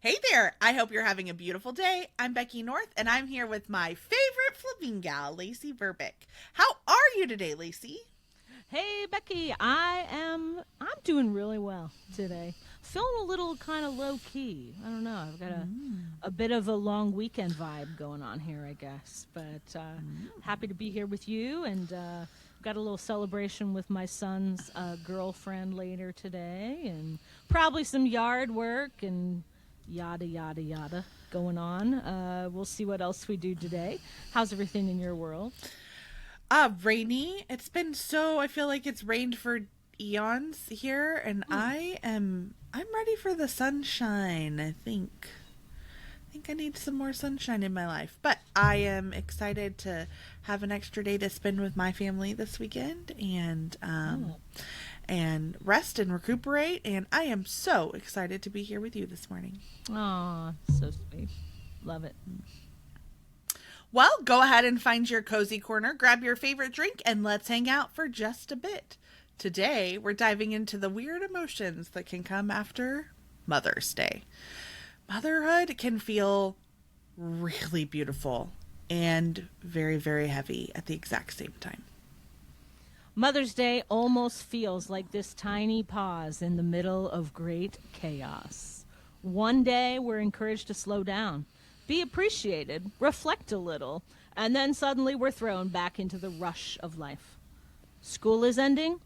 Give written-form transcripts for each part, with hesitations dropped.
Hey there! I hope you're having a beautiful day. I'm Becky North, and I'm here with my favorite flipping gal, Lacey Verbick. How are you today, Lacey? Hey Becky, I'm doing really well today. Feeling a little kind of low key. I don't know. I've got a bit of a long weekend vibe going on here, I guess. But happy to be here with you, and got a little celebration with my son's girlfriend later today, and probably some yard work and yada yada yada going on. We'll see what else we do today. How's everything in your world? Rainy. I feel like it's rained for eons here, and I'm ready for the sunshine, I think. I think I need some more sunshine in my life. But I am excited to have an extra day to spend with my family this weekend and rest and recuperate, and I am so excited to be here with you this morning. Aw, so sweet. Love it. Well, go ahead and find your cozy corner, grab your favorite drink, and let's hang out for just a bit. Today, we're diving into the weird emotions that can come after Mother's Day. Motherhood can feel really beautiful and very, very heavy at the exact same time. Mother's Day almost feels like this tiny pause in the middle of great chaos. One day, we're encouraged to slow down, be appreciated, reflect a little, and then suddenly we're thrown back into the rush of life. School is ending,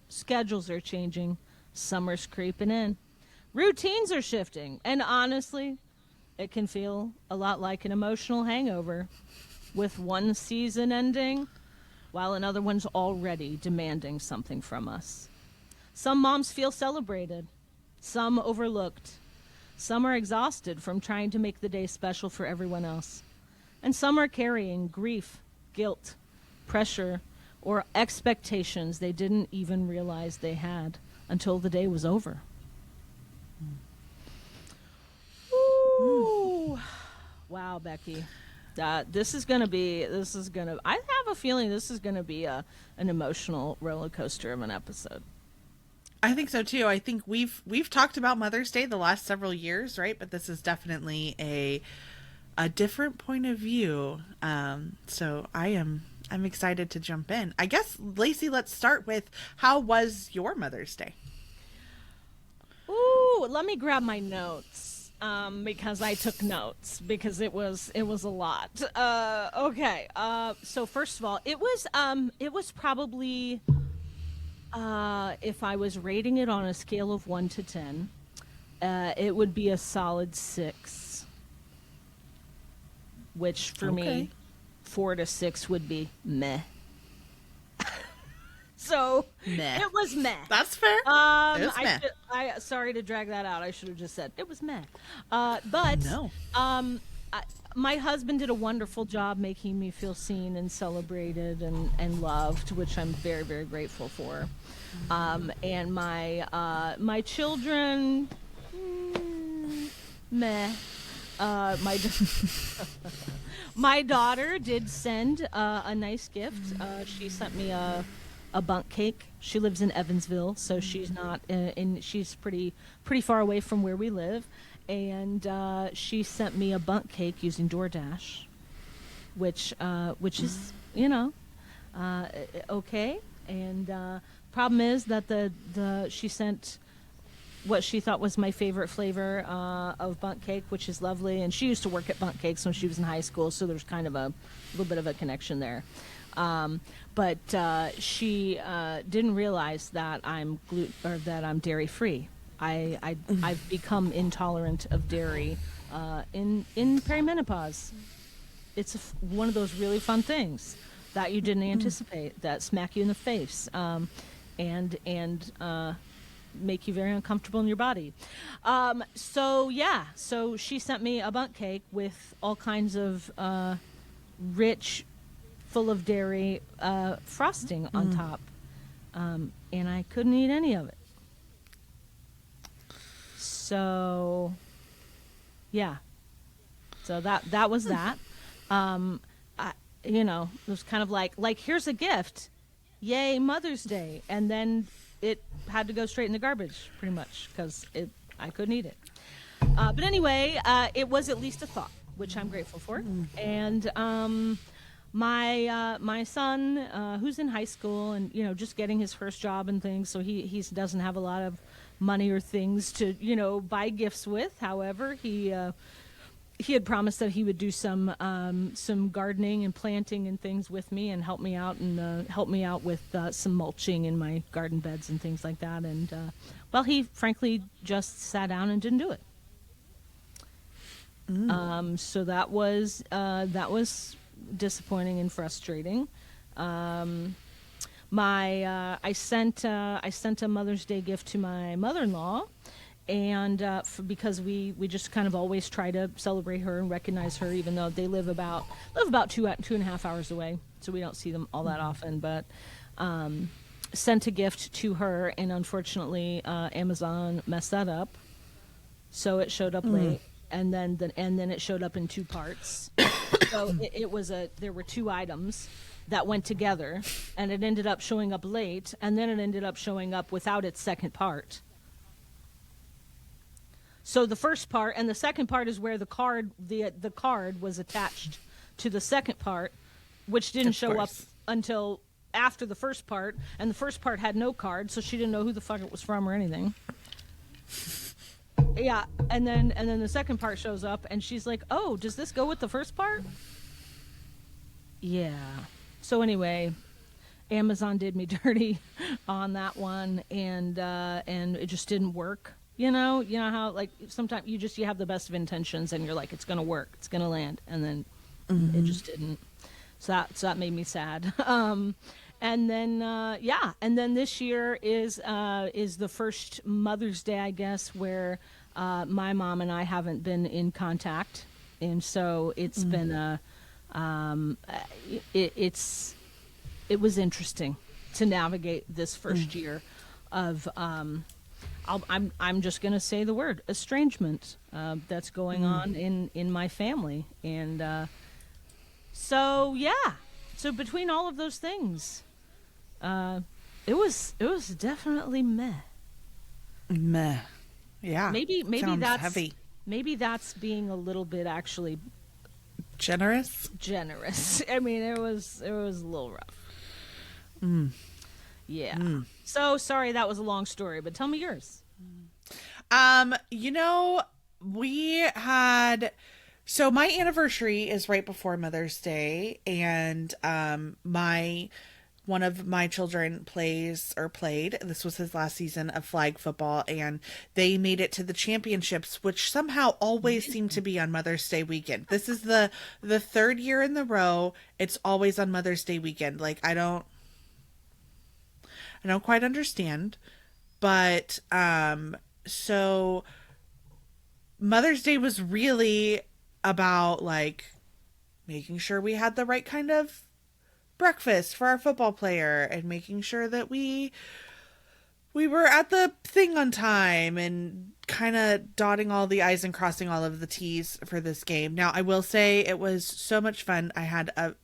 schedules are changing, summer's creeping in, routines are shifting, and honestly, it can feel a lot like an emotional hangover, with one season ending while another one's already demanding something from us. Some moms feel celebrated, some overlooked, some are exhausted from trying to make the day special for everyone else, and some are carrying grief, guilt, pressure, or expectations they didn't even realize they had until the day was over. Ooh. Wow, Becky. I have a feeling this is going to be an emotional roller coaster of an episode. I think so too. I think we've talked about Mother's Day the last several years, right? But this is definitely a different point of view. I'm excited to jump in. I guess, Lacey, let's start with, how was your Mother's Day? Ooh, let me grab my notes. Because I took notes because it was a lot. Okay. So first of all, it was probably if I was rating it on a scale of 1 to 10, it would be a solid 6, which for me, 4 to 6 would be meh. So Meh. it was meh. That's fair. It was meh. Sorry to drag that out. I should have just said it was meh. But No. my husband did a wonderful job making me feel seen and celebrated and loved, which I'm very, very grateful for. And my children, meh. My my daughter did send a nice gift. She sent me a bunk cake. She lives in Evansville, so she's not she's pretty far away from where we live, and she sent me a bunk cake using DoorDash, which is okay. And problem is that the she sent what she thought was my favorite flavor of bundt cake, which is lovely. And she used to work at Bundt Cakes when she was in high school, so there's kind of a little bit of a connection there. But she didn't realize that I'm dairy free. I've become intolerant of dairy in perimenopause. It's one of those really fun things that you didn't anticipate that smack you in the face and make you very uncomfortable in your body. So she sent me a bundt cake with all kinds of rich, full of dairy frosting on top, and I couldn't eat any of it. So yeah, so that was that. It was kind of like here's a gift, yay Mother's Day, and then it had to go straight in the garbage pretty much because I couldn't eat it. But anyway, it was at least a thought, which I'm grateful for. And my son, who's in high school and just getting his first job and things, so he doesn't have a lot of money or things to buy gifts with. However, he had promised that he would do some gardening and planting and things with me and help me out with some mulching in my garden beds and things like that. And well, he frankly just sat down and didn't do it. So that was disappointing and frustrating. I sent a Mother's Day gift to my mother-in-law, and because we just kind of always try to celebrate her and recognize her, even though they live about 2.5 hours away, so we don't see them all that often. But sent a gift to her, and unfortunately, Amazon messed that up, so it showed up late. And then it showed up in two parts. So there were two items that went together, and it ended up showing up late, and then it ended up showing up without its second part. So the first part and the second part is where the card was attached to the second part, which didn't show up until after the first part, and the first part had no card, so she didn't know who the fuck it was from or anything. Yeah, and then the second part shows up, and she's like, "Oh, does this go with the first part?" Yeah. So anyway, Amazon did me dirty on that one, and it just didn't work. You know how like sometimes you have the best of intentions, and you're like, it's gonna work, it's gonna land, and then it just didn't. So that made me sad. And then and then this year is the first Mother's Day, I guess, where my mom and I haven't been in contact, and so it's been it was interesting to navigate this first year of I'm just gonna say the word estrangement that's going on in my family, and so between all of those things. It was definitely meh. Meh. Yeah. Maybe Sounds that's heavy. Maybe that's being a little bit actually Generous. I mean, it was a little rough. Yeah. So sorry that was a long story, but tell me yours. We had. So my anniversary is right before Mother's Day, and one of my children played, this was his last season of flag football, and they made it to the championships, which somehow always seem to be on Mother's Day weekend. This is the third year in the row. It's always on Mother's Day weekend. Like, I don't quite understand, but so Mother's Day was really about like making sure we had the right kind of breakfast for our football player and making sure that we were at the thing on time and kind of dotting all the I's and crossing all of the T's for this game. Now, I will say it was so much fun. I had a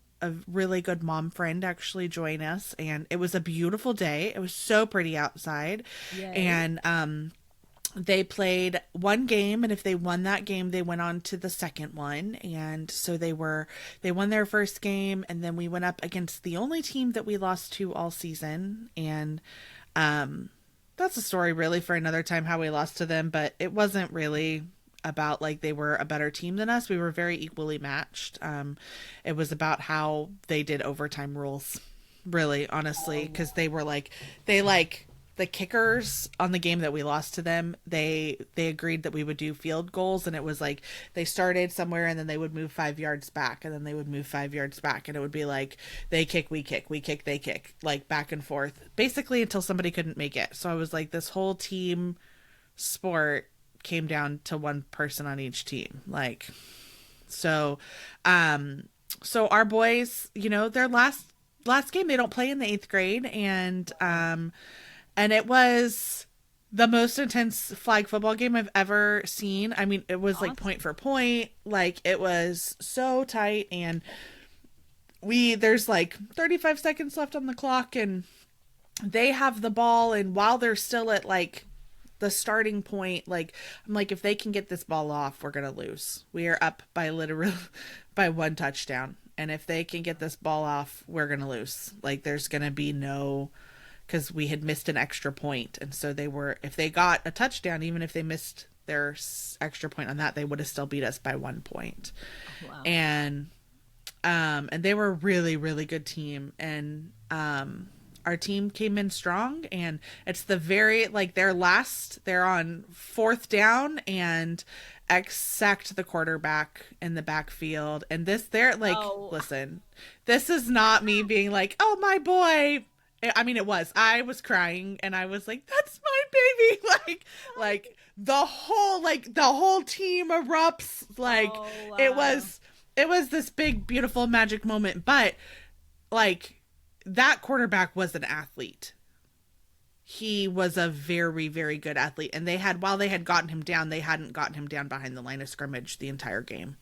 really good mom friend actually join us, and it was a beautiful day. It was so pretty outside. Yay. And they played one game, and if they won that game, they went on to the second one. And so they won their first game, and then we went up against the only team that we lost to all season. And that's a story really for another time how we lost to them, but it wasn't really about like they were a better team than us. We were very equally matched. It was about how they did overtime rules, really, honestly, because they the kickers on the game that we lost to them, they agreed that we would do field goals, and it was like they started somewhere and then they would move 5 yards back, and then they would move 5 yards back, and it would be like they kick, we kick, we kick, they kick, like back and forth, basically until somebody couldn't make it. So I was like, this whole team sport came down to one person on each team. Like, so our boys, their last game, they don't play in the 8th grade, and it was the most intense flag football game I've ever seen. I mean, it was awesome. Like point for point. Like, it was so tight. And there's like 35 seconds left on the clock, and they have the ball. And while they're still at like the starting point, like I'm like, if they can get this ball off, we're gonna lose. We are up by literally by one touchdown. And if they can get this ball off, we're gonna lose. Like there's gonna be no, because we had missed an extra point, and so they were, if they got a touchdown, even if they missed their extra point on that, they would have still beat us by 1 point. Wow. And they were a really, really good team. And our team came in strong, and it's the very, like, they're on 4th down, and X sacked the quarterback in the backfield. And they're like, listen, this is not me being like, oh, my boy. I mean, it was. I was crying, and I was like, that's my baby. Like the whole team erupts. Like, wow. it was this big, beautiful, magic moment. But like, that quarterback was an athlete. He was a very, very good athlete. And while they had gotten him down, they hadn't gotten him down behind the line of scrimmage the entire game.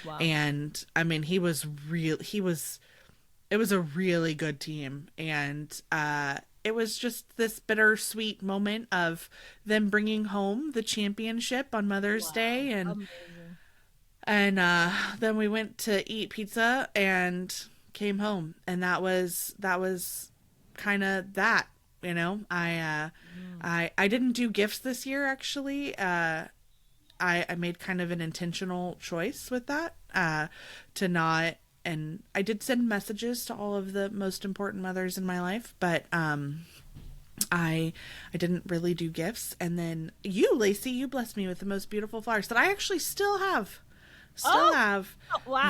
Wow. And I mean, it was a really good team. And it was just this bittersweet moment of them bringing home the championship on Mother's Day. And amazing. And then we went to eat pizza and came home, and that was kind of that. You know, I didn't do gifts this year, actually. I made kind of an intentional choice with that, to not, and I did send messages to all of the most important mothers in my life, but I didn't really do gifts. And then you, Lacey, you blessed me with the most beautiful flowers that I actually still have. Wow.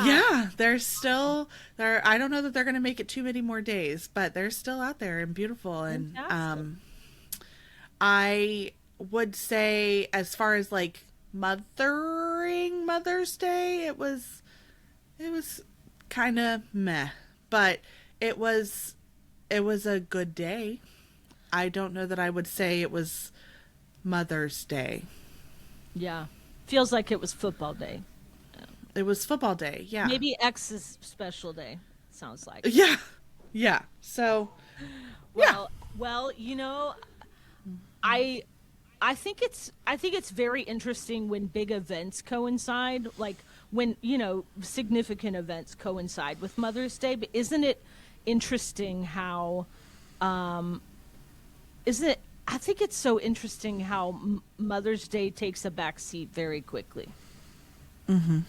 Yeah, they're still there. I don't know that they're going to make it too many more days, but they're still out there and beautiful. And Fantastic. I would say, as far as like Mother's Day, it was kind of meh, but it was a good day. I don't know that I would say it was Mother's Day. Yeah. Feels like it was football day. It was football day, yeah. Maybe X's special day, sounds like. Yeah. Yeah. So, well, you know, I think it's very interesting when big events coincide, like when, you know, significant events coincide with Mother's Day. But isn't it interesting how I think it's so interesting how Mother's Day takes a back seat very quickly. mm-hmm.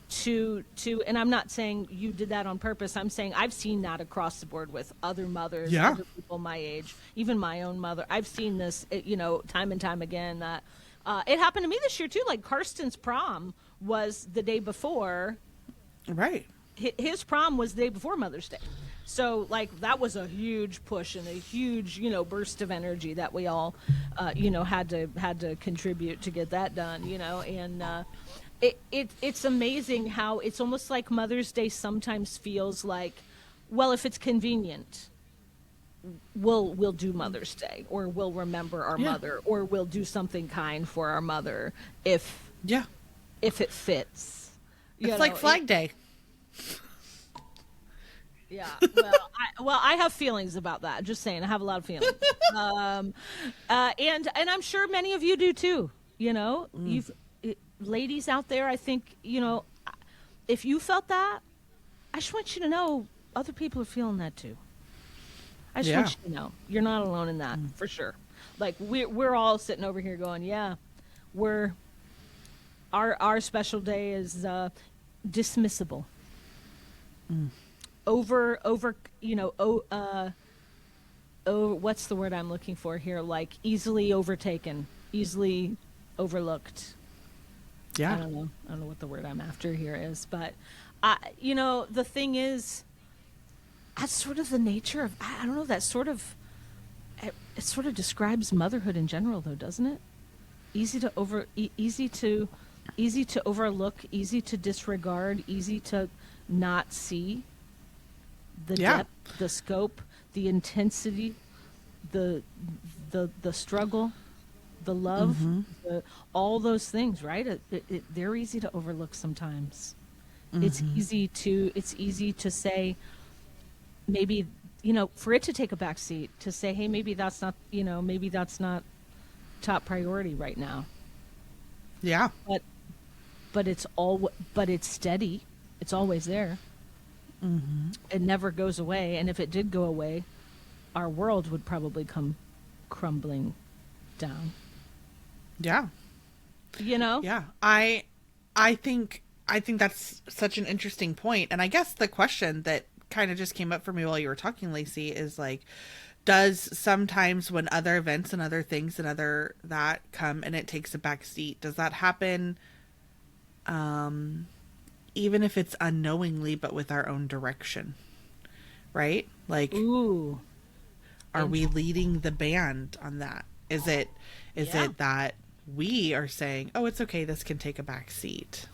To and I'm not saying you did that on purpose. I'm saying I've seen that across the board with other mothers, other people my age, even my own mother. I've seen this, you know, time and time again. That it happened to me this year too. Like Karsten's prom was the day before. Right. His prom was the day before Mother's Day. So like that was a huge push and a huge, you know, burst of energy that we all, you know, had to contribute to get that done, you know, and. It's amazing how it's almost like Mother's Day sometimes feels like, well, if it's convenient, we'll do Mother's Day, or we'll remember our mother, or we'll do something kind for our mother if it fits. It's like Flag Day. Yeah. Well, I have feelings about that. Just saying, I have a lot of feelings. And I'm sure many of you do too. You know, ladies out there, I think, you know, if you felt that, I just want you to know other people are feeling that too. I just want you to know you're not alone in that, for sure. Like we're all sitting over here going, yeah, our special day is dismissible. Over you know, what's the word I'm looking for here? Like easily overtaken, easily overlooked. Yeah. I don't know what the word I'm after here is, but you know, the thing is, that's sort of the nature of, I don't know, it sort of describes motherhood in general though, doesn't it? Easy to overlook, easy to disregard, easy to not see the depth, the scope, the intensity, the struggle, the love, all those things, right? They're easy to overlook sometimes. It's easy to say, maybe, you know, for it to take a back seat, to say, hey, maybe that's not, you know, maybe that's not top priority right now. Yeah. But but it's steady. It's always there. It never goes away, and if it did go away, our world would probably come crumbling down. Yeah. You know? Yeah. I think that's such an interesting point. And I guess the question that kind of just came up for me while you were talking, Lacey, is like, does sometimes when other events and other things and other that come and it takes a back seat, does that happen even if it's unknowingly but with our own direction? Right? Like, Ooh. are we leading the band on that? Is Yeah. it that we are saying, "Oh, it's okay, this can take a back seat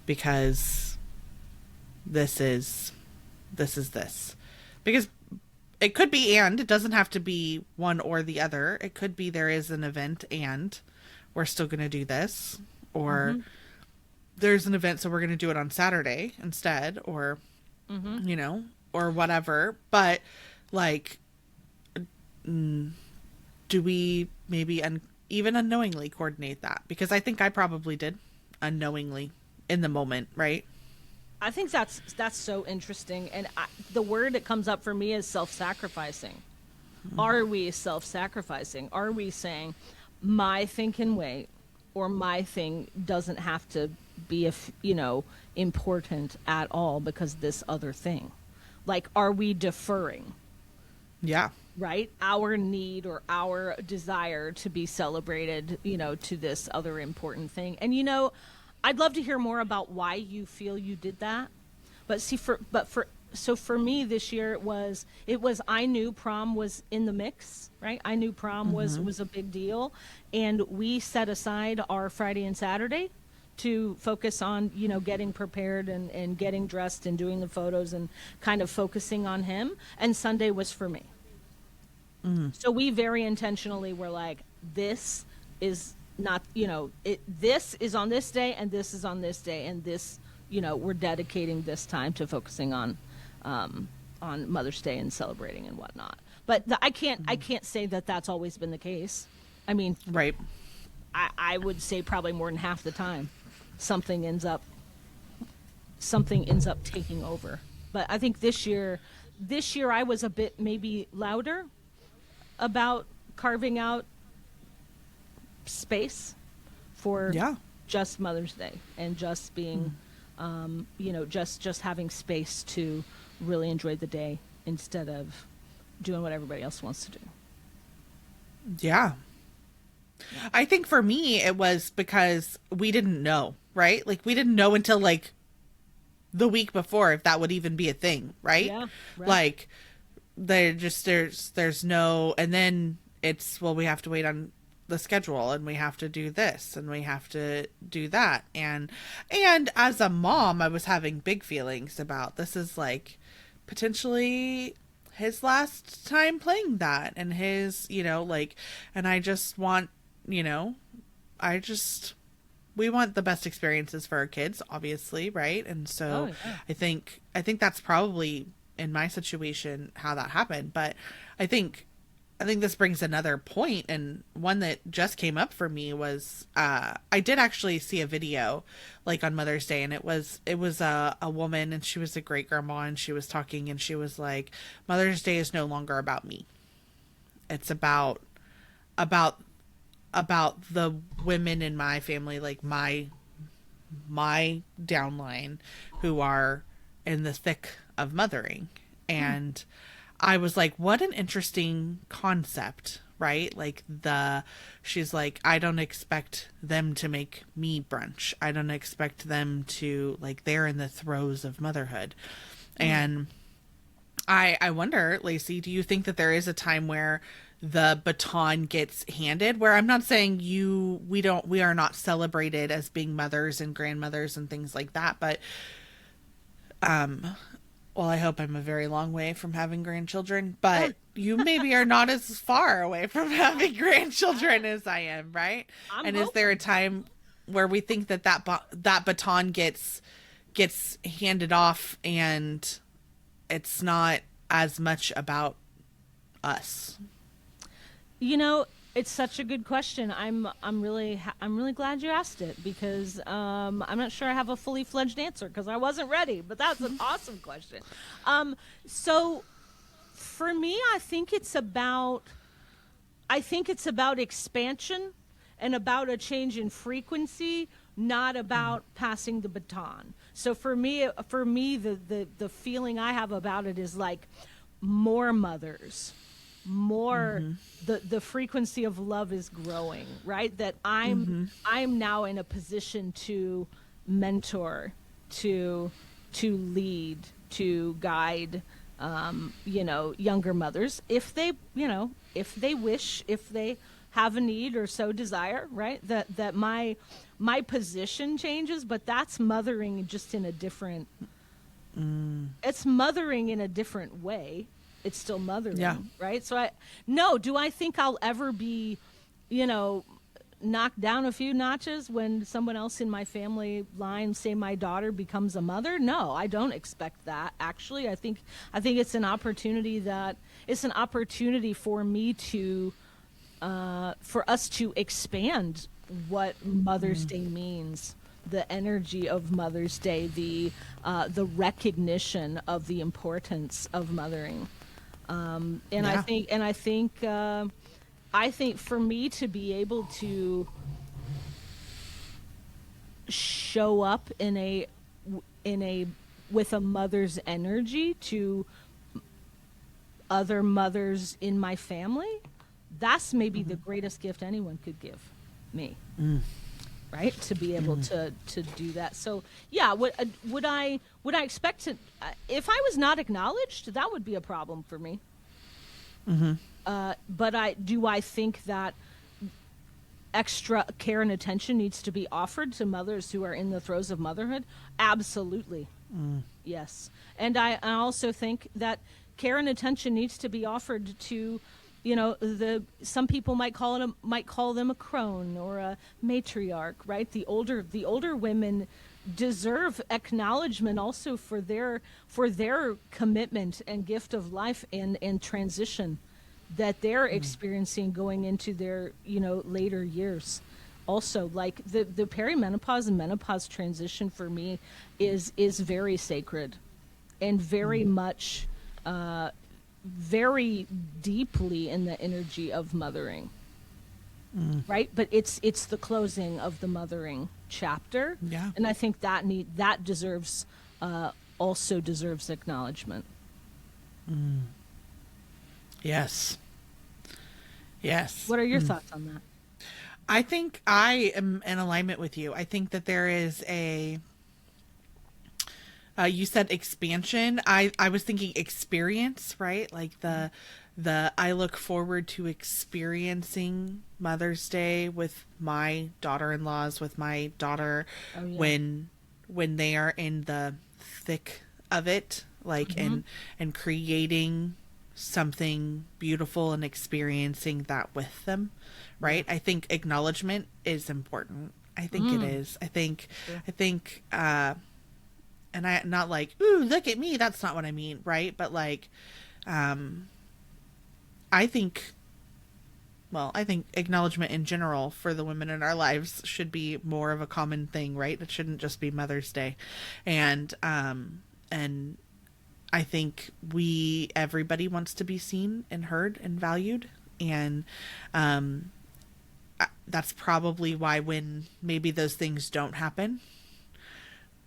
because this is this." Because it could be, and it doesn't have to be one or the other. It could be there is an event and we're still going to do this, or there's an event so we're going to do it on Saturday instead, or you know, or whatever. But like, do we maybe even unknowingly coordinate that? Because I think I probably did unknowingly in the moment, right? I think that's so interesting, and the word that comes up for me is self-sacrificing. Are we self-sacrificing? Are we saying my thing can wait, or my thing doesn't have to be important at all because this other thing? Like, are we deferring? Yeah. Right, our need or our desire to be celebrated, to this other important thing. And I'd love to hear more about why you feel you did that. But for me this year, it was I knew prom was in the mix, right? I knew prom was a big deal, and we set aside our Friday and Saturday to focus on getting prepared and getting dressed and doing the photos and kind of focusing on him. And Sunday was for me. So we very intentionally were like, this is not, this is on this day and this is on this day, and this, we're dedicating this time to focusing on Mother's Day and celebrating and whatnot. But I can't say that that's always been the case. I mean, Right. I would say probably more than half the time something ends up taking over. But I think this year I was a bit maybe louder about carving out space for just Mother's Day and just being, just having space to really enjoy the day instead of doing what everybody else wants to do. Yeah. I think for me, it was because we didn't know, right? Like, we didn't know until like the week before if that would even be a thing, right? Yeah, right. Like, there's no, and then it's, well, we have to wait on the schedule, and we have to do this, and we have to do that, and as a mom, I was having big feelings about, this is like potentially his last time playing that, and his, like, and I just want, we want the best experiences for our kids, obviously, right? And so I think that's probably in my situation how that happened. But I think this brings another point, and one that just came up for me was I did actually see a video like on Mother's Day, and it was a woman, and she was a great grandma, and she was talking, and she was like, Mother's Day is no longer about me. It's about the women in my family, like my downline, who are in the thick of mothering. And I was like, what an interesting concept, right? Like, she's like, I don't expect them to make me brunch. I don't expect them to, like, they're in the throes of motherhood. And I wonder, Lacey, do you think that there is a time where the baton gets handed, where I'm not saying we are not celebrated as being mothers and grandmothers and things like that, but well, I hope I'm a very long way from having grandchildren, but you maybe are not as far away from having grandchildren as I am, right? And is there a time where we think that baton gets handed off, and it's not as much about us? It's such a good question. I'm really glad you asked it because I'm not sure I have a fully fledged answer because I wasn't ready. But that's an awesome question. So for me, I think it's about expansion and about a change in frequency, not about passing the baton. So for me, the feeling I have about it is like more mothers, more the frequency of love is growing, right? That I'm now in a position to mentor, to lead, to guide, younger mothers if they, if they wish, if they have a need or so desire, right? That my position changes, but that's mothering just in a different. It's mothering in a different way. It's still mothering, Yeah. right? So no, do I think I'll ever be, you know, knocked down a few notches when someone else in my family line, say my daughter, becomes a mother? No, I don't expect that. Actually, I think it's an opportunity for me to for us to expand what Mother's Day means, the energy of Mother's Day, the recognition of the importance of mothering. And Yeah. I think for me to be able to show up in a with a mother's energy to other mothers in my family, that's maybe the greatest gift anyone could give me, right? To be able to do that. So yeah, would I expect to, if I was not acknowledged, that would be a problem for me. But I think that extra care and attention needs to be offered to mothers who are in the throes of motherhood? Absolutely. Yes. And I also think that care and attention needs to be offered to, some people might call them a crone or a matriarch, right? The older women deserve acknowledgement also for their commitment and gift of life and transition that they're experiencing going into their, later years. Also, like the perimenopause and menopause transition for me is very sacred and very much very deeply in the energy of mothering. Right? But it's the closing of the mothering chapter. Yeah. And I think that deserves also deserves acknowledgement. Yes. Yes. What are your thoughts on that? I think I am in alignment with you. I think that there is you said expansion. I was thinking experience, right? Like I look forward to experiencing Mother's Day with my daughter-in-laws, with my daughter, Oh yeah. when they are in the thick of it, like and creating something beautiful and experiencing that with them, right? I think acknowledgement is important. I think it is. Sure. I think and I not like, ooh, look at me. That's not what I mean, right? But like I think I think acknowledgement in general for the women in our lives should be more of a common thing, right? It shouldn't just be Mother's Day. And I think everybody wants to be seen and heard and valued. And that's probably why when maybe those things don't happen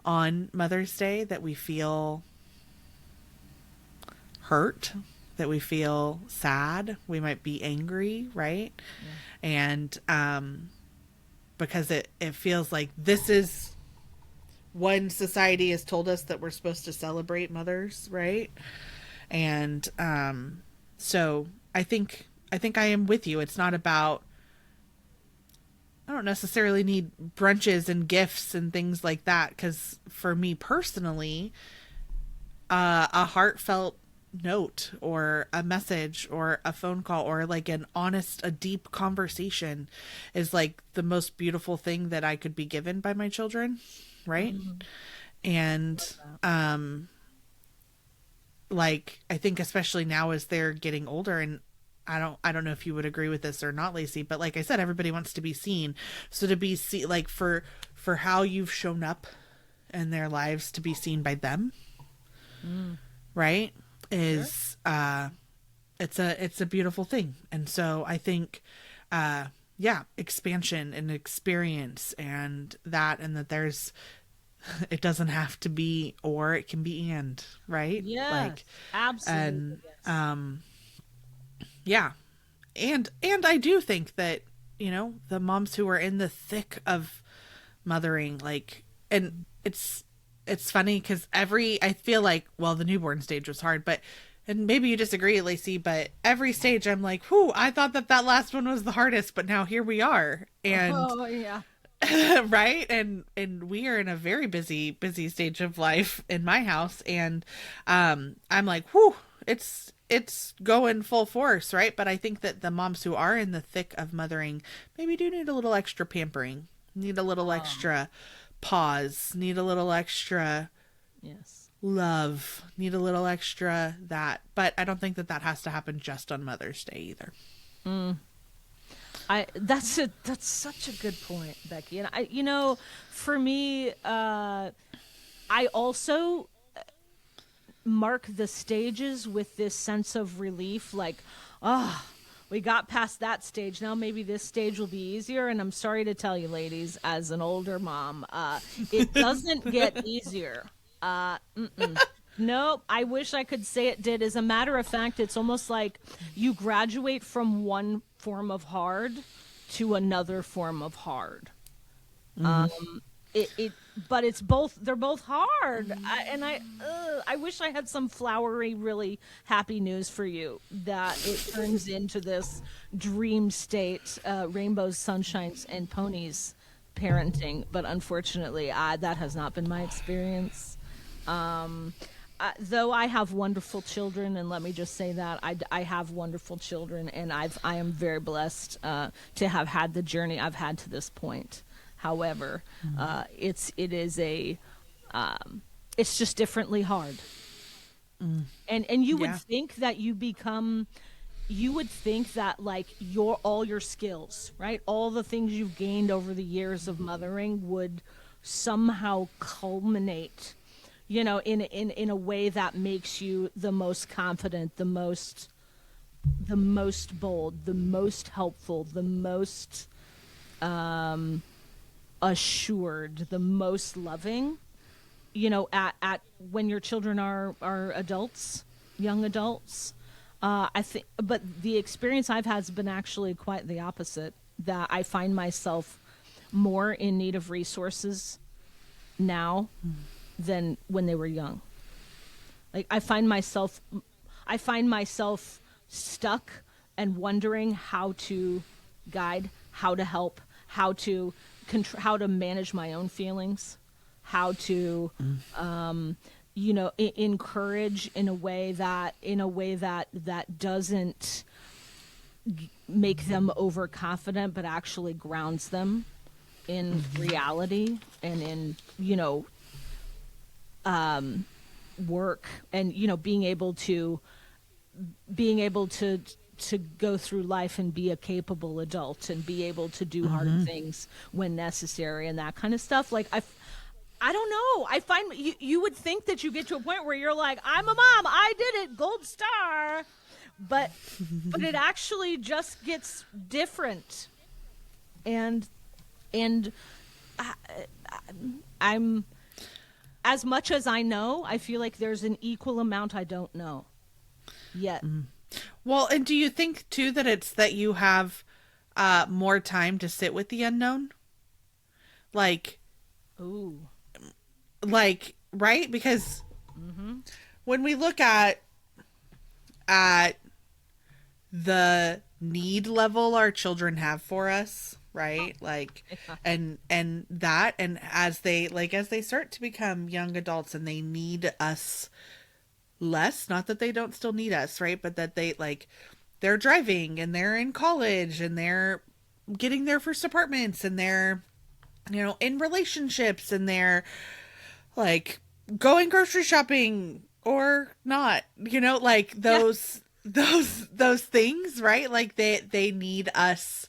on Mother's Day, that we feel hurt, that we feel sad, we might be angry, right? Yeah. And because it feels like this is when society has told us that we're supposed to celebrate mothers, right? And so I think I am with you. It's not about, I don't necessarily need brunches and gifts and things like that, because for me personally, a heartfelt note or a message or a phone call or like a deep conversation is like the most beautiful thing that I could be given by my children, right? And like I think especially now as they're getting older, and I don't know if you would agree with this or not, Lacey, but like I said, everybody wants to be seen. So to be like for how you've shown up in their lives, to be seen by them, right? Sure. Is it's a beautiful thing. And so I think yeah, expansion and experience and that there's it doesn't have to be or, it can be and, right? Yes, Like, absolutely. and Yes. yeah. And I do think that, the moms who are in the thick of mothering, like, and it's funny because I feel like, well, the newborn stage was hard, but, and maybe you disagree, Lacey, but every stage I'm like, whew, I thought that last one was the hardest, but now here we are. And Oh yeah. right, and we are in a very busy stage of life in my house, and I'm like, whew, it's going full force, right? But I think that the moms who are in the thick of mothering maybe do need a little extra pampering, need a little Oh extra pause, need a little extra yes. love, need a little extra that. But I don't think that has to happen just on Mother's Day either. That's such a good point, Becky. And for me, I also mark the stages with this sense of relief, like, oh, we got past that stage. Now maybe this stage will be easier. And I'm sorry to tell you, ladies, as an older mom, it doesn't get easier. Nope. I wish I could say it did. As a matter of fact, it's almost like you graduate from one form of hard to another form of hard. It but it's both, they're both hard. I wish I had some flowery, really happy news for you that it turns into this dream state, rainbows, sunshines, and ponies parenting. But unfortunately, that has not been my experience. Though I have wonderful children, and let me just say that I have wonderful children, and I am very blessed to have had the journey I've had to this point. However, it's just differently hard, and you would Yeah. think that you would think that, like, all your skills, right, all the things you've gained over the years of mothering would somehow culminate, in a way that makes you the most confident, the most bold, the most helpful, the most assured, the most loving, at when your children are adults, young adults. I think, but the experience I've had has been actually quite the opposite. That I find myself more in need of resources now than when they were young. Like, I find myself stuck and wondering how to guide, how to help, how to manage my own feelings, how to encourage in a way that doesn't make them overconfident, but actually grounds them in reality and in work, and being able to go through life and be a capable adult and be able to do hard things when necessary and that kind of stuff. Like, I don't know. I find you would think that you get to a point where you're like, I'm a mom, I did it, gold star, but it actually just gets different, and I'm, as much as I know, I feel like there's an equal amount I don't know yet. Well, and do you think too that it's that you have more time to sit with the unknown? Like, Ooh. right? Because when we look at the need level our children have for us, right? Like, and that, and as they start to become young adults and they need us less, not that they don't still need us, right? But that they're driving and they're in college and they're getting their first apartments and they're, in relationships and they're like going grocery shopping or not, like Yeah. those those things, right? Like they need us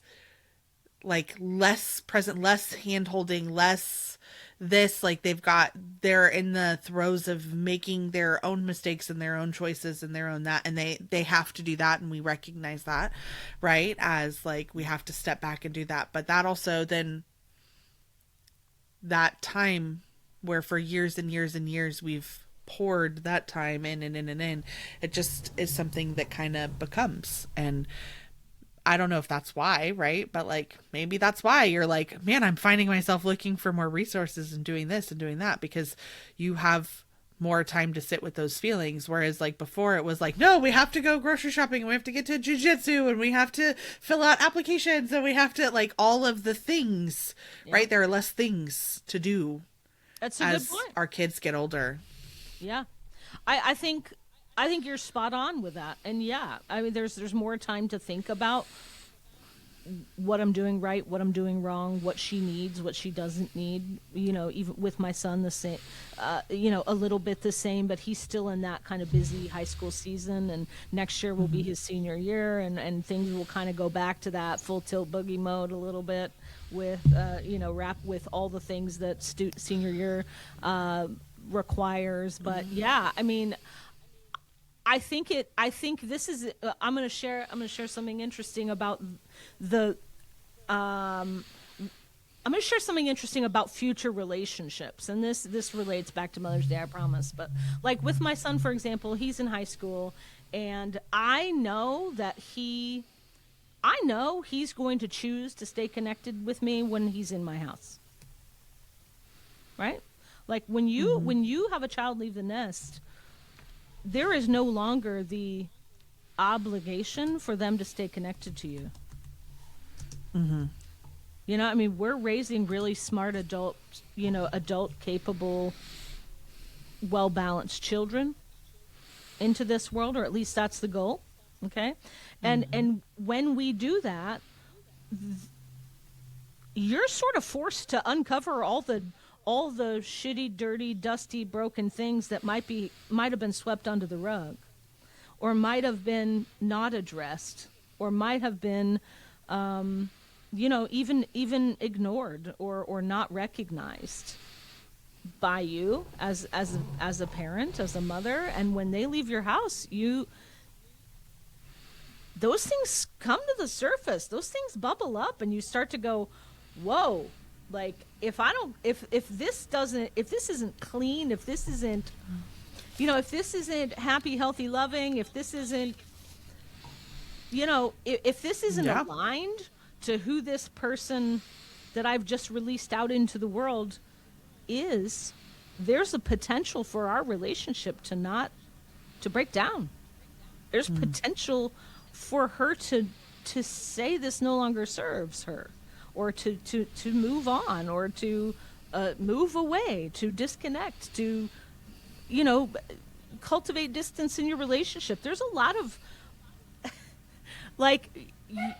like less present, less hand holding, less this, like they're in the throes of making their own mistakes and their own choices and their own that, and they have to do that, and we recognize that, right? As like we have to step back and do that. But that also then that time where for years and years and years we've poured that time in and in and in, it just is something that kind of becomes. And I don't know if that's why, right? But like maybe that's why you're like, man, I'm finding myself looking for more resources and doing this and doing that, because you have more time to sit with those feelings. Whereas like before it was like, no, we have to go grocery shopping and we have to get to jujitsu and we have to fill out applications and we have to like all of the things, Yeah. right? There are less things to do That's a good as point. our kids get older. Yeah. I think you're spot on with that. And yeah, I mean there's more time to think about what I'm doing right, what I'm doing wrong, what she needs, what she doesn't need. Even with my son, the same. A little bit the same, but he's still in that kind of busy high school season, and next year will be his senior year, and things will kind of go back to that full tilt boogie mode a little bit with wrap with all the things that senior year requires. But yeah, I mean, I think this is. I'm gonna share something interesting about the. I'm going to share something interesting about future relationships, and this relates back to Mother's Day, I promise. But like with my son, for example, he's in high school, and I know he's going to choose to stay connected with me when he's in my house. Right? Like when you have a child leave the nest, there is no longer the obligation for them to stay connected to you. I mean, we're raising really smart adult capable, well-balanced children into this world, or at least that's the goal. Okay? And when we do that, you're sort of forced to uncover all the shitty, dirty, dusty, broken things that might have been swept under the rug, or might have been not addressed, or might have been even ignored or not recognized by you as a parent, as a mother. And when they leave your house, those things come to the surface, those things bubble up, and you start to go, whoa, like if this isn't clean, if this isn't happy, healthy, loving, if this isn't Yeah. aligned to who this person that I've just released out into the world is, there's a potential for our relationship to break down. There's potential for her to say this no longer serves her, or to move on, or to move away, to disconnect, to cultivate distance in your relationship. There's a lot of like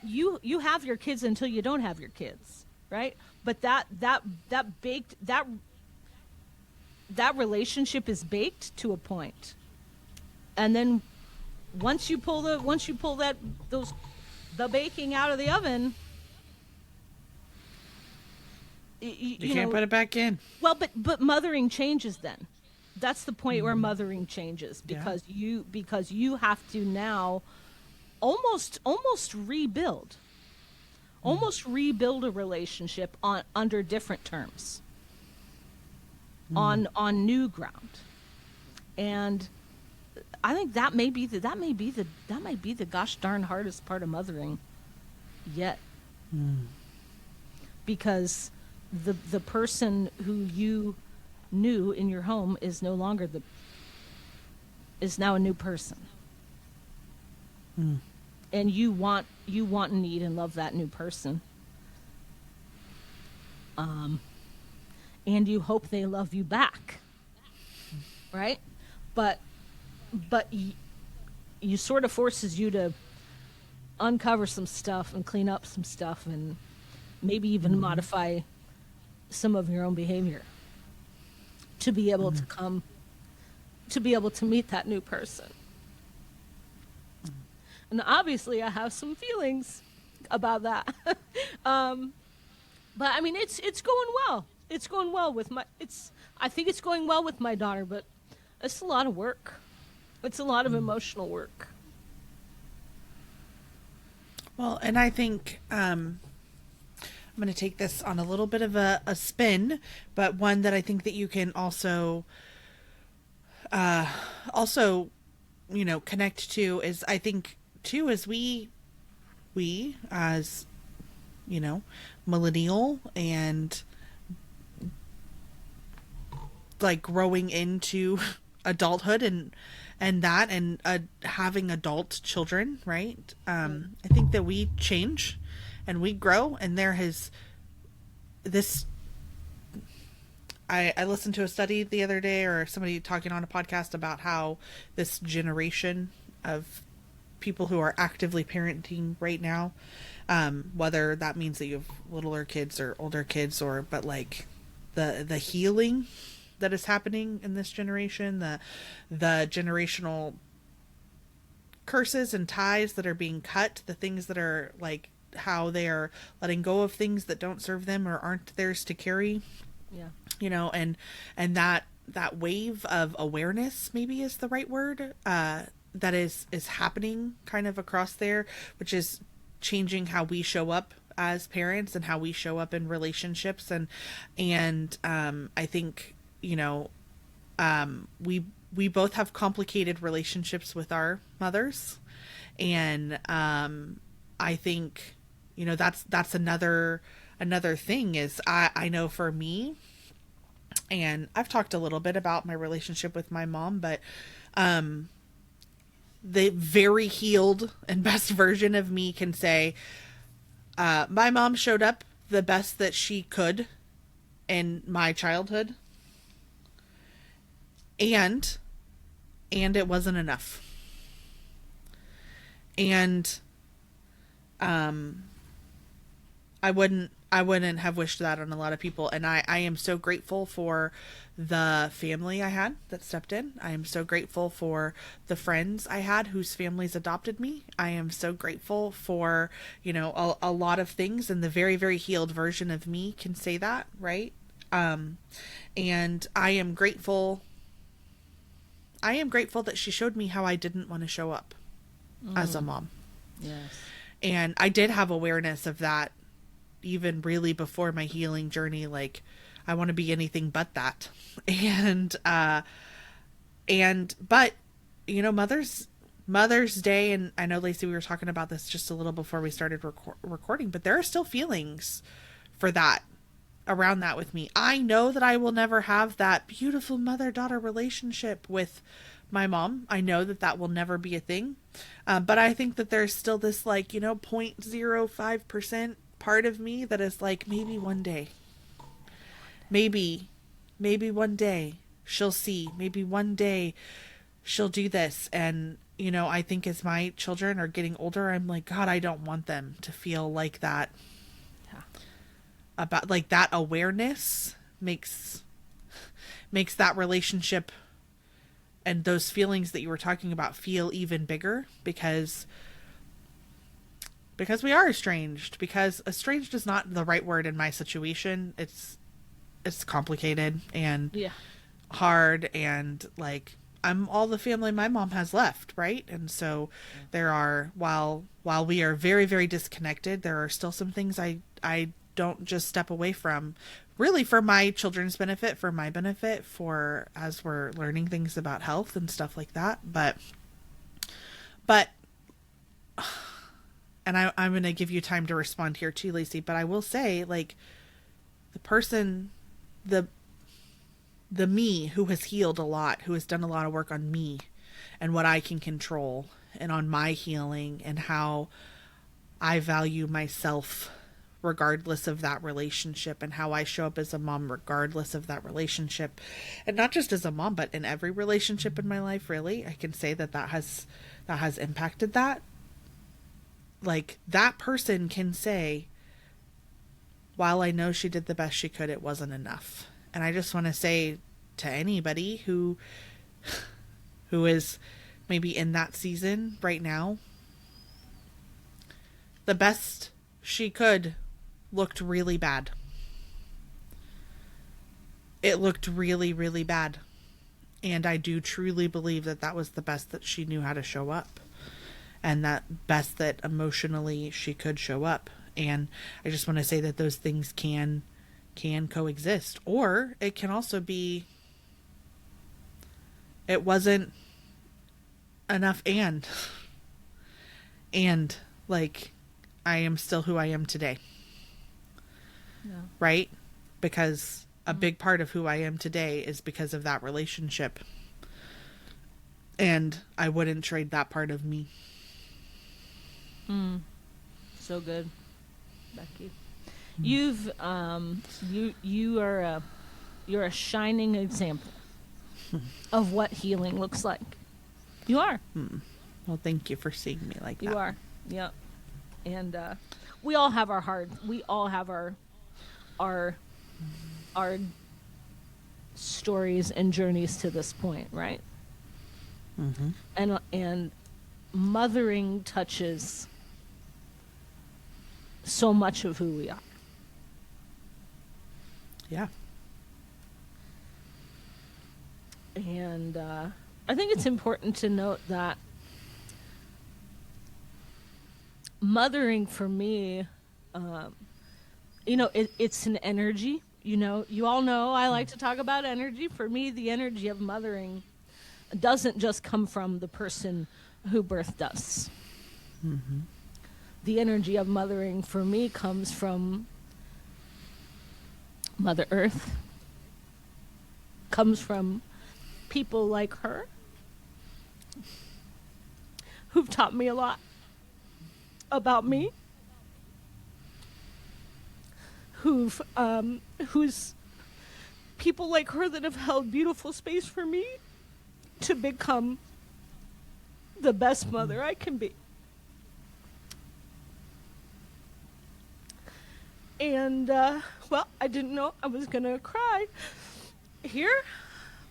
you have your kids until you don't have your kids, right? But that relationship is baked to a point, and then once you pull the baking out of the oven, You can't put it back in. well, but mothering changes then. That's the point where mothering changes, Yeah. because you have to now almost rebuild a relationship under different terms, on new ground. And I think that may be the gosh darn hardest part of mothering yet. Because the person who you knew in your home is no longer is now a new person. And you want and need and love that new person. And you hope they love you back. Right? But you sort of forces you to uncover some stuff and clean up some stuff, and maybe even modify some of your own behavior to be able to meet that new person. And obviously, I have some feelings about that. But I mean, it's going well. It's going well with my. It's. I think it's going well with my daughter, but it's a lot of work. It's a lot of emotional work. Well, and I think I'm going to take this on a little bit of a spin, but one that I think that you can also, connect to is, I think too, as we as, millennial and like growing into adulthood and having adult children, right? I think that we change and we grow, and there has this. I listened to a study the other day, or somebody talking on a podcast, about how this generation of people who are actively parenting right now, whether that means that you have littler kids or older kids, but like the healing that is happening in this generation, the generational curses and ties that are being cut, the things that are like how they are letting go of things that don't serve them or aren't theirs to carry. Yeah. And that wave of awareness, maybe is the right word, that is happening kind of across there, which is changing how we show up as parents and how we show up in relationships. And I think, we both have complicated relationships with our mothers. And I think, that's another thing is, I know for me, and I've talked a little bit about my relationship with my mom, but the very healed and best version of me can say, my mom showed up the best that she could in my childhood, and it wasn't enough. And I wouldn't have wished that on a lot of people. And I am so grateful for the family I had that stepped in. I am so grateful for the friends I had whose families adopted me. I am so grateful for, a lot of things, and the very, very healed version of me can say that, right? And I am grateful that she showed me how I didn't want to show up as a mom. Yes. And I did have awareness of that even really before my healing journey. Like, I want to be anything but that. But Mother's Day, and I know, Lacey, we were talking about this just a little before we started recording, but there are still feelings for that, around that with me. I know that I will never have that beautiful mother-daughter relationship with my mom. I know that will never be a thing. But I think that there's still this 0.05% part of me that is like, maybe one day, maybe one day she'll see, maybe one day she'll do this. And, I think as my children are getting older, I'm like, God, I don't want them to feel like that. Yeah. About like that awareness makes that relationship and those feelings that you were talking about feel even bigger, because we are estranged. Because estranged is not the right word in my situation. It's complicated and hard, and like, I'm all the family my mom has left, right? And so there are, while we are very, very disconnected, there are still some things I don't just step away from, really, for my children's benefit, for my benefit, for as we're learning things about health and stuff like that. But and I'm going to give you time to respond here too, Lacey, but I will say, like, the me who has healed a lot, who has done a lot of work on me and what I can control, and on my healing, and how I value myself regardless of that relationship, and how I show up as a mom regardless of that relationship. And not just as a mom, but in every relationship in my life, really. I can say that has impacted that. Like, that person can say, while I know she did the best she could, it wasn't enough. And I just want to say to anybody who is maybe in that season right now, the best she could looked really bad. It looked really, really bad. And I do truly believe that that was the best that she knew how to show up. And that best that emotionally she could show up. And I just want to say that those things can coexist. Or it can also be, it wasn't enough and like, I am still who I am today. Yeah. Right? Because a big part of who I am today is because of that relationship. And I wouldn't trade that part of me. So good, Becky. You've you're a shining example of what healing looks like. You are. Well, thank you for seeing me like that. You are. Yep. And we all have we all have our stories and journeys to this point, right? Mm-hmm. And mothering touches so much of who we are. Yeah. And I think it's important to note that mothering for me, it's an energy. You all know I like to talk about energy. For me, the energy of mothering doesn't just come from the person who birthed us. Mm-hmm. The energy of mothering for me comes from Mother Earth, comes from people like her who've taught me a lot about me, who's people like her that have held beautiful space for me to become the best mother I can be. And, well, I didn't know I was going to cry here,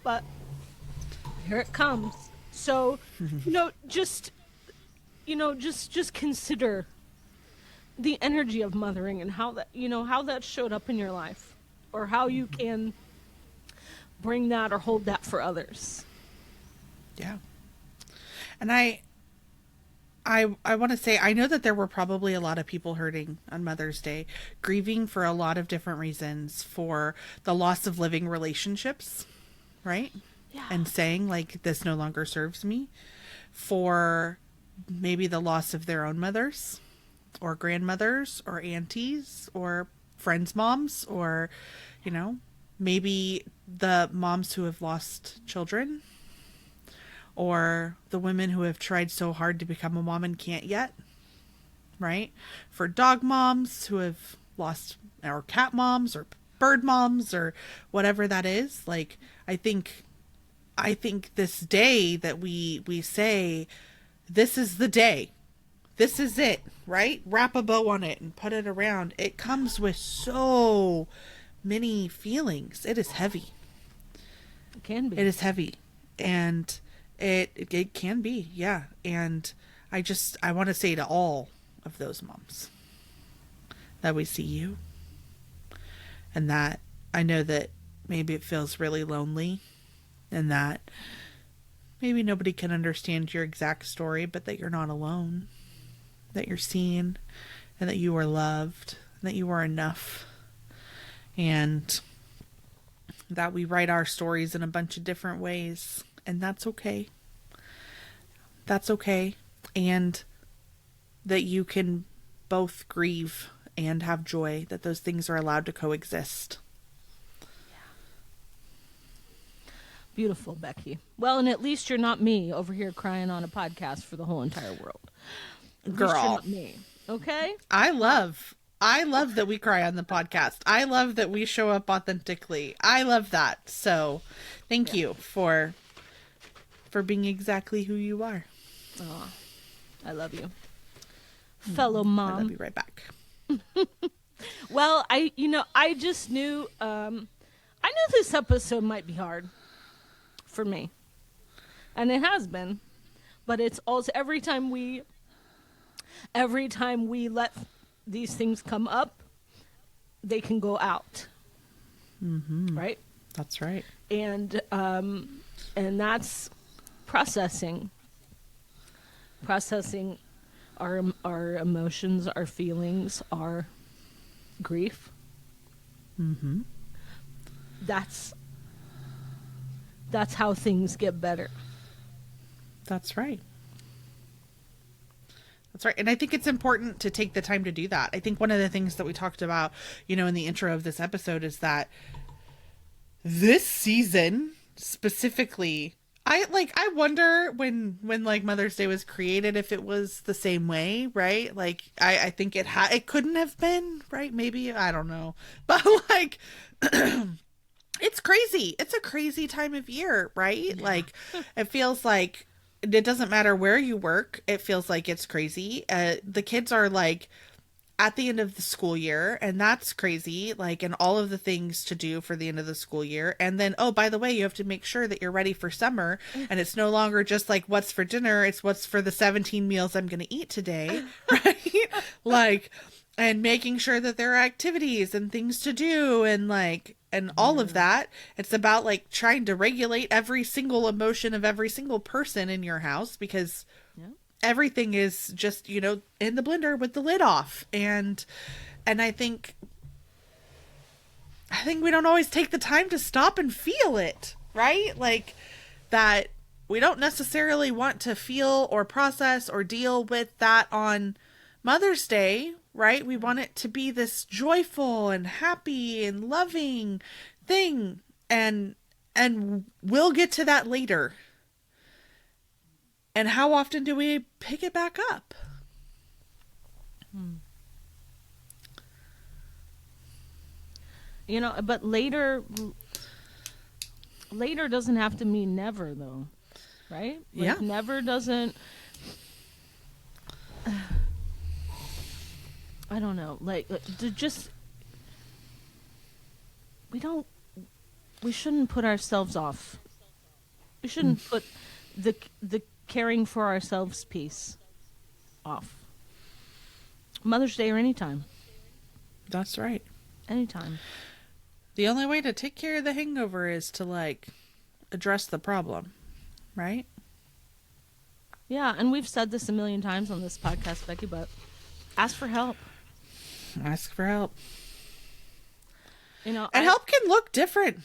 but here it comes. So, just consider the energy of mothering and how that showed up in your life, or how you can bring that or hold that for others. Yeah. And I want to say, I know that there were probably a lot of people hurting on Mother's Day, grieving for a lot of different reasons, for the loss of living relationships, right? Yeah. And saying, like, this no longer serves me, for maybe the loss of their own mothers or grandmothers or aunties or friends' moms, or, maybe the moms who have lost children, or the women who have tried so hard to become a mom and can't yet, right? For dog moms who have lost, or cat moms, or bird moms, or whatever that is. Like, I think this day that we say, this is the day, this is it, right? Wrap a bow on it and put it around. It comes with so many feelings. It is heavy. It can be. It is heavy. And it can be, yeah. And I want to say to all of those moms that we see you, and that I know that maybe it feels really lonely, and that maybe nobody can understand your exact story, but that you're not alone, that you're seen, and that you are loved, and that you are enough, and that we write our stories in a bunch of different ways. And that's okay. That's okay. And that you can both grieve and have joy, that those things are allowed to coexist. Yeah. Beautiful, Becky. Well, and at least you're not me over here crying on a podcast for the whole entire world. At Girl. least you're not me. Okay? I love that we cry on the podcast. I love that we show up authentically. I love that. So thank you for being exactly who you are. Oh, I love you. Fellow mom. I love you right back. Well, I just knew, I knew this episode might be hard for me. And it has been. But it's also, every time we Every time we let these things come up, they can go out. Mm-hmm. Right? That's right. And that's processing our emotions, our feelings, our grief. Mm-hmm. That's how things get better. That's right. That's right. And I think it's important to take the time to do that. I think one of the things that we talked about, in the intro of this episode is that this season specifically, I wonder when like Mother's Day was created if it was the same way, right? Like I think it couldn't have been, right? Maybe, I don't know. But like it's crazy. It's a crazy time of year, right? Yeah. Like it feels like it doesn't matter where you work. It feels like it's crazy. The kids are like at the end of the school year, and that's crazy, like, and all of the things to do for the end of the school year. And then, oh, by the way, you have to make sure that you're ready for summer, and it's no longer just like what's for dinner, it's what's for the 17 meals I'm going to eat today. Right? Like, and making sure that there are activities and things to do, and like, and all of that. It's about like trying to regulate every single emotion of every single person in your house, because everything is just, in the blender with the lid off. And I think we don't always take the time to stop and feel it, right? Like that we don't necessarily want to feel or process or deal with that on Mother's Day, right? We want it to be this joyful and happy and loving thing. And we'll get to that later. And how often do we pick it back up? But later doesn't have to mean never, though, right? Like, yeah. Never doesn't. I don't know. Like, to just we shouldn't put ourselves off. We shouldn't put the caring for ourselves piece off. Mother's Day or anytime. That's right. Anytime. The only way to take care of the hangover is to like address the problem, right? Yeah, and we've said this a million times on this podcast, Becky, but ask for help. Ask for help. And help can look different.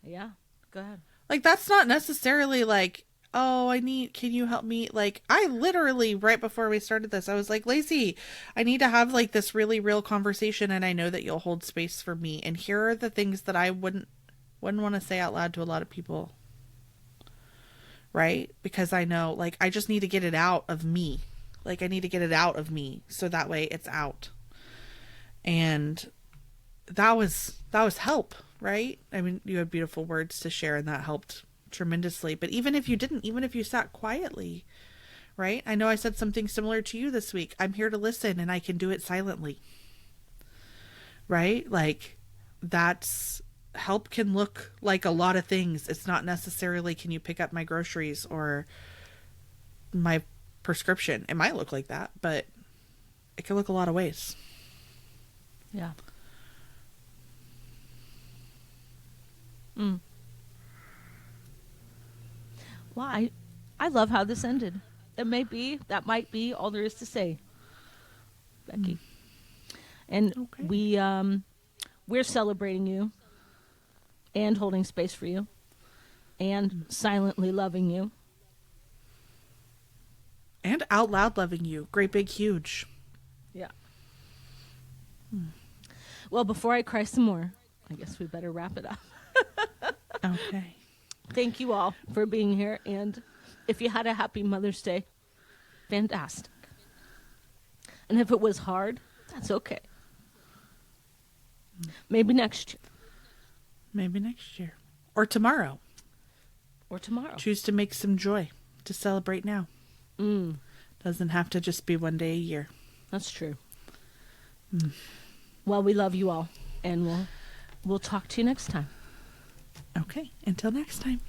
Yeah, go ahead. Like, that's not necessarily like, oh, can you help me? Like, I literally, right before we started this, I was like, Lacey, I need to have like this really real conversation, and I know that you'll hold space for me. And here are the things that I wouldn't want to say out loud to a lot of people. Right? Because I know, like, I just need to get it out of me. Like, I need to get it out of me so that way it's out. And that was help, right? I mean, you had beautiful words to share, and that helped tremendously. But even if you didn't, even if you sat quietly, right? I know I said something similar to you this week. I'm here to listen, and I can do it silently. Right? Like, that's help can look like a lot of things. It's not necessarily, can you pick up my groceries or my prescription? It might look like that, but it can look a lot of ways. Yeah. Well, I love how this ended. That might be all there is to say, Becky. And okay. We're celebrating you and holding space for you and silently loving you. And out loud loving you. Great, big, huge. Yeah. Well, before I cry some more, I guess we better wrap it up. Okay. Thank you all for being here. And if you had a happy Mother's Day, fantastic. And if it was hard, that's okay. Maybe next year. Maybe next year. Or tomorrow. Choose to make some joy to celebrate now. Doesn't have to just be one day a year. That's true. Well, we love you all, and we'll talk to you next time. Okay, until next time.